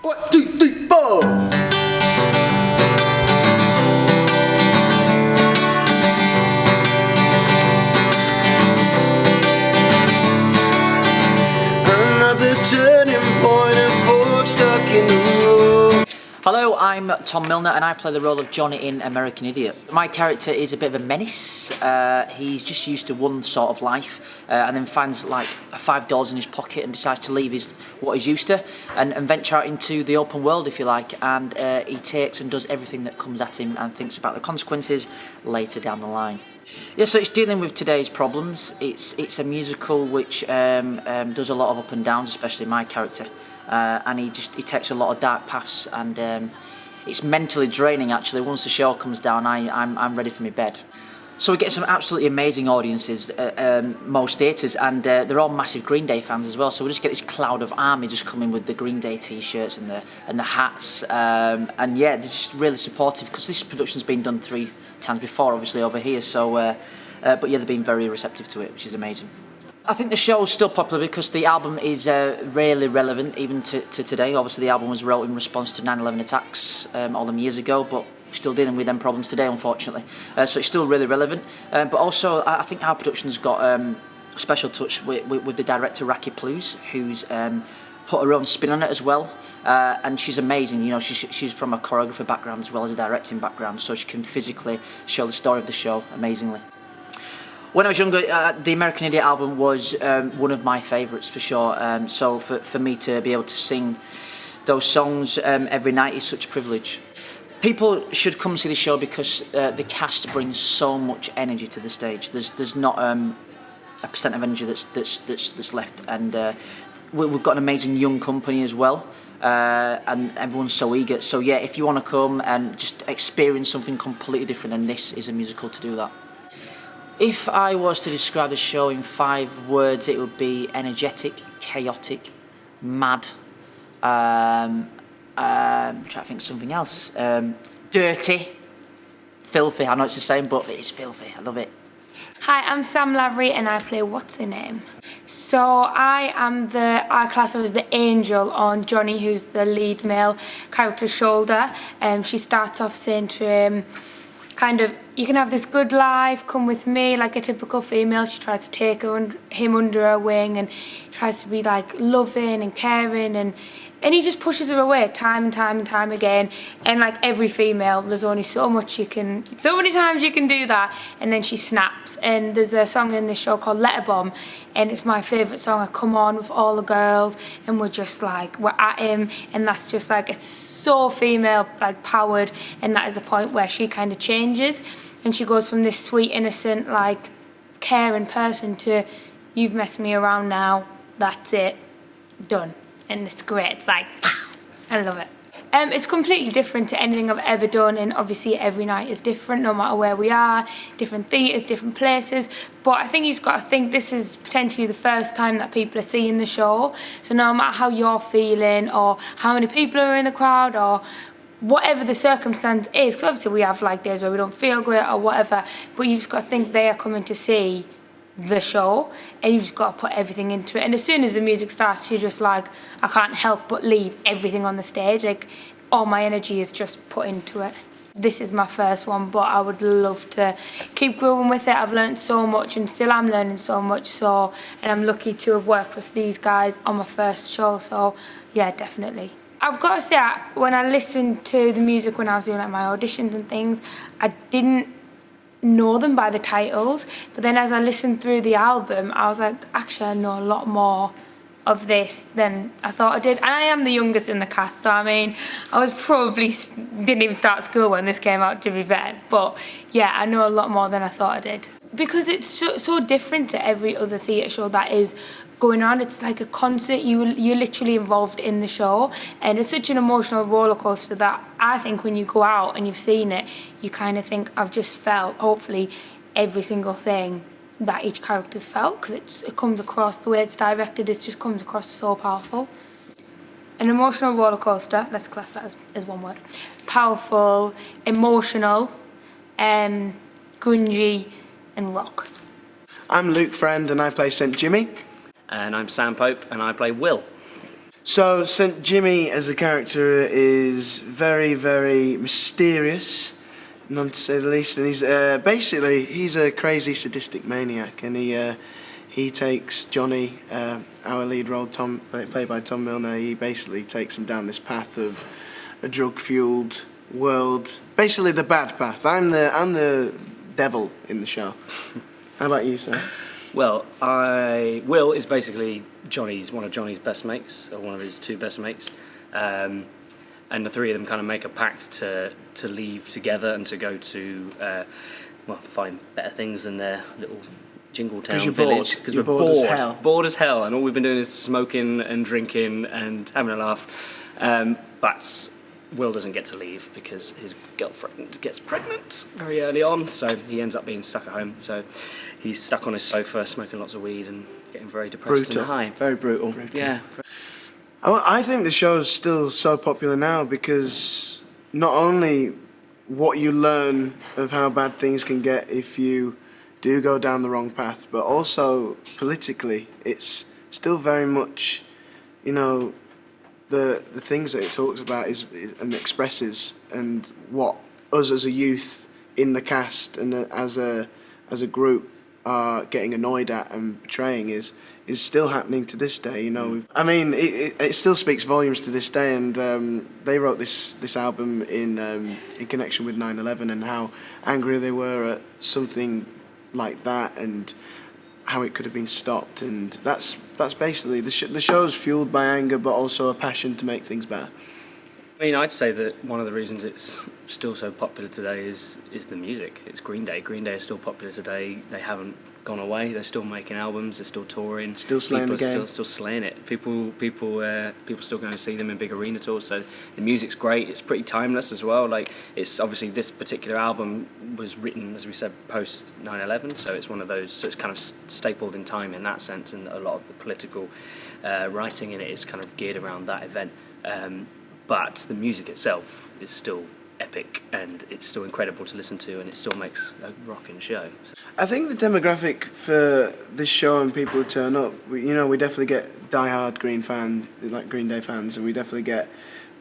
1, 2, 3, 4. Another turning point, a fork stuck in the road. Hello, I'm Tom Milner and I play the role of Johnny in American Idiot. My character is a bit of a menace. He's just used to one sort of life and then finds like $5 in his pocket and decides to leave what he's used to and venture out into the open world, if you like. And he takes and does everything that comes at him and thinks about the consequences later down the line. Yeah, so it's dealing with today's problems. It's a musical which does a lot of up and downs, especially my character. And he takes a lot of dark paths, and it's mentally draining actually. Once the show comes down, I'm ready for my bed. So we get some absolutely amazing audiences at most theatres, and they're all massive Green Day fans as well. So we just get this cloud of army just coming with the Green Day T-shirts and the hats, and yeah, they're just really supportive because this production's been done 3 times before, obviously over here. So, but yeah, they've been very receptive to it, which is amazing. I think the show's still popular because the album is really relevant even to today. Obviously the album was wrote in response to 9/11 attacks all them years ago, but we're still dealing with them problems today, unfortunately. So it's still really relevant. But also I think our production's got a special touch with the director Raki Plews, who's put her own spin on it as well. And she's amazing, you know, she's from a choreographer background as well as a directing background, so she can physically show the story of the show amazingly. When I was younger, the American Idiot album was one of my favourites for sure. So for me to be able to sing those songs every night is such a privilege. People should come see the show because the cast brings so much energy to the stage. There's not a percent of energy that's left, and we've got an amazing young company as well. And everyone's so eager. So yeah, if you want to come and just experience something completely different, then this is a musical to do that. If I was to describe the show in 5 words, it would be energetic, chaotic, mad, try to think of something else, dirty, filthy. I know it's the same, but it's filthy. I love it. Hi, I'm Sam Lavery and I play What's Her Name. So I class her as the angel on Johnny, who's the lead male character's shoulder. She starts off saying to him, kind of, you can have this good life, come with me, like a typical female. She tries to take him under her wing and tries to be like loving and caring, and he just pushes her away time and time again. And like every female, there's only so many times you can do that, and then she snaps. And there's a song in this show called Letter Bomb, and it's my favourite song. I come on with all the girls and we're just like, we're at him, and that's just like, it's so female like powered, and that is the point where she kind of changes and she goes from this sweet, innocent, like caring person to, you've messed me around now, that's it, done. And it's great. It's like, I love it. It's completely different to anything I've ever done, and obviously every night is different no matter where we are, different theatres, different places. But I think you've got to think this is potentially the first time that people are seeing the show. So no matter how you're feeling or how many people are in the crowd or whatever the circumstance is, because obviously we have like days where we don't feel great or whatever, but you've just got to think they are coming to see the show, and you've just got to put everything into it. And as soon as the music starts, you're just like, I can't help but leave everything on the stage. Like, all my energy is just put into it. This is my first one, but I would love to keep growing with it. I've learned so much and still am learning so much, so, and I'm lucky to have worked with these guys on my first show, so yeah, definitely. I've got to say, when I listened to the music when I was doing like my auditions and things, I didn't know them by the titles, but then as I listened through the album, I was like, actually I know a lot more of this than I thought I did. And I am the youngest in the cast, so I mean, I was probably didn't even start school when this came out, to be fair, but yeah, I know a lot more than I thought I did. Because it's so different to every other theatre show that is going on. It's like a concert, you're literally involved in the show, and it's such an emotional roller coaster that I think when you go out and you've seen it, you kind of think, I've just felt, hopefully, every single thing that each character's felt, because it comes across, the way it's directed, it just comes across so powerful. An emotional roller coaster, let's class that as one word. Powerful, emotional, grungy, and rock. I'm Luke Friend and I play St. Jimmy. And I'm Sam Pope and I play Will. So St. Jimmy as a character is very, very mysterious, none to say the least, and he's basically he's a crazy sadistic maniac, and he takes Johnny, our lead role, Tom, played by Tom Milner. He basically takes him down this path of a drug-fueled world, basically the bad path. I'm the devil in the show. How about you, sir? Well, Will is basically one of Johnny's best mates, or one of his two best mates, and the three of them kind of make a pact to leave together and to go to find better things than their little Jingletown village. Because you're bored, bored as hell, and all we've been doing is smoking and drinking and having a laugh. But Will doesn't get to leave because his girlfriend gets pregnant very early on, so he ends up being stuck at home. So he's stuck on his sofa smoking lots of weed and getting very depressed and high. Very brutal. Yeah. I think the show's still so popular now because not only what you learn of how bad things can get if you do go down the wrong path, but also politically, it's still very much, you know, the things that it talks about and expresses, and what us as a youth in the cast and as a group are getting annoyed at and portraying is still happening to this day. You know, I mean, it still speaks volumes to this day. And they wrote this album in connection with 9/11 and how angry they were at something like that and how it could have been stopped. And that's basically the show's fueled by anger, but also a passion to make things better. I mean, I'd say that one of the reasons it's still so popular today is the music. It's Green Day. Green Day is still popular today. They haven't gone away. They're still making albums. They're still touring. Still slaying the game. Still slaying it. People still going to see them in big arena tours. So the music's great. It's pretty timeless as well. Like, it's obviously, this particular album was written, as we said, post 9/11. So it's one of those. So it's kind of stapled in time in that sense. And a lot of the political writing in it is kind of geared around that event. But the music itself is still epic, and it's still incredible to listen to, and it still makes a rocking show. I think the demographic for this show and people who turn up, we definitely get diehard Green Day fans, and we definitely get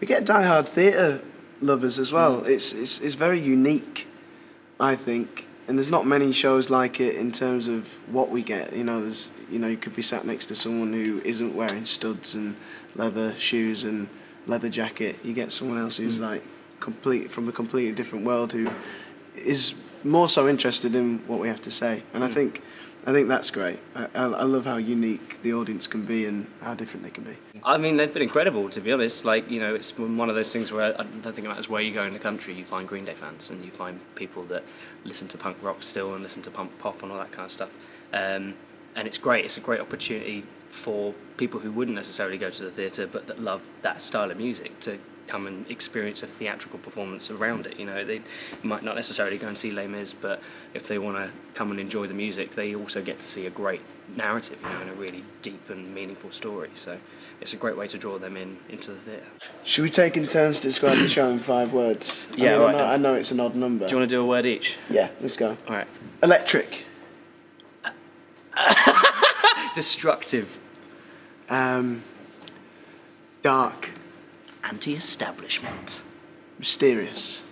diehard theatre lovers as well. It's very unique, I think, and there's not many shows like it in terms of what we get. You could be sat next to someone who isn't wearing studs and leather shoes and leather jacket. You get someone else who's like from a completely different world, who is more so interested in what we have to say. And I think that's great. I love how unique the audience can be and how different they can be. I mean, they've been incredible, to be honest. Like, it's one of those things where I don't think it matters where you go in the country, you find Green Day fans, and you find people that listen to punk rock still and listen to punk pop and all that kind of stuff. And it's great. It's a great opportunity for people who wouldn't necessarily go to the theatre but that love that style of music to come and experience a theatrical performance around it. They might not necessarily go and see Les Mis, but if they want to come and enjoy the music, they also get to see a great narrative, and a really deep and meaningful story. So it's a great way to draw them into the theatre. Should we take in turns to describe the show in 5 words? Yeah, I know it's an odd number. Do you want to do a word each? Yeah, let's go. All right. Electric. Destructive. Dark. Anti-establishment. Mysterious.